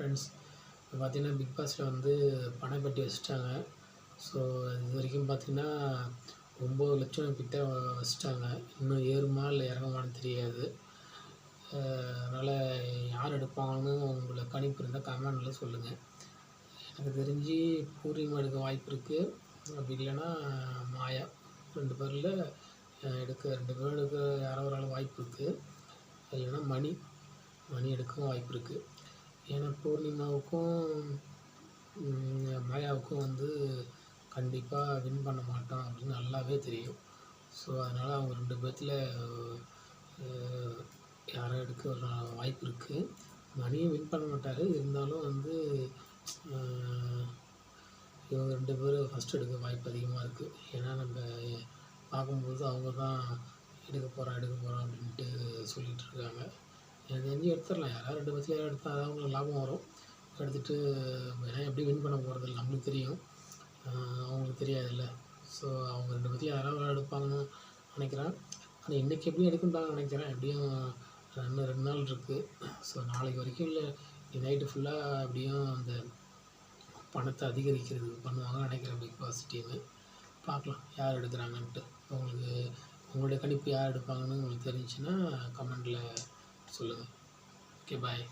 Friends, இப்போ பார்த்தீங்கன்னா big பாஸில் வந்து பணப்பெட்டி வச்சுட்டாங்க. ஸோ இது வரைக்கும் பார்த்தீங்கன்னா 9 லட்சம் கிட்ட வச்சுட்டாங்க. இன்னும் ஏறுமா இல்லை இறங்குமான்னு தெரியாது. அதனால் யார் எடுப்பாங்கன்னு உங்களை கணிப்பு இருந்தால் கமெண்டில் சொல்லுங்கள். எனக்கு தெரிஞ்சு பூர்ணிமா எடுக்க வாய்ப்பு இருக்குது. அப்படி இல்லைன்னா மாயா, 2 பேரில் ரெண்டு பேரும் எடுக்க யாரோ ஒரு ஆள் வாய்ப்பு இருக்குது. இல்லைன்னா மணி எடுக்கவும் வாய்ப்பு இருக்குது. ஏன்னா பூர்ணிமாவுக்கும் மாயாவுக்கும் வந்து கண்டிப்பாக வின் பண்ண மாட்டோம் அப்படின்னு நல்லாவே தெரியும். ஸோ அதனால் அவங்க 2 பேர்த்தில் யாரோ எடுக்க ஒரு வாய்ப்பு இருக்குது. மணியும் வின் பண்ண மாட்டார். இருந்தாலும் வந்து இவங்க 2 பேரும் ஃபஸ்ட்டு எடுக்க வாய்ப்பு அதிகமாக இருக்குது. ஏன்னா நம்ம பார்க்கும்போது அவங்க தான் எடுக்க போகிறோம் அப்படின்ட்டு சொல்லிகிட்டு இருக்காங்க. எனக்கு தெரிஞ்சு எடுத்துடலாம். யாராவது 2 பேர்த்துல யாராவது எடுத்தால் தான் அவங்களுக்கு லாபம் வரும். எடுத்துகிட்டு ஏன்னா எப்படி வின் பண்ண போகிறதில்ல, நம்மளுக்கு தெரியும், அவங்களுக்கு தெரியாதுல்ல. ஸோ அவங்க 2 பேர்த்துல யாராவது எடுப்பாங்கன்னு நினைக்கிறேன். ஆனால் இன்றைக்கி எப்படியும் எடுக்கணும்னு நினைக்கிறேன். எப்படியும் இன்னும் 2 நாள் இருக்குது. ஸோ நாளைக்கு வரைக்கும் இல்லை, நைட்டு ஃபுல்லாக எப்படியும் அந்த பணத்தை அதிகரிக்கிறதுக்கு பண்ணுவாங்கன்னு நினைக்கிறேன் பிக் பாஸ் டீமு. பார்க்கலாம் யார் எடுக்கிறாங்கன்ட்டு. உங்களுடைய கணிப்பு யார் எடுப்பாங்கன்னு உங்களுக்கு தெரிஞ்சுன்னா கமெண்டில் சொல்லுங்கள். ஓகே, பாய்.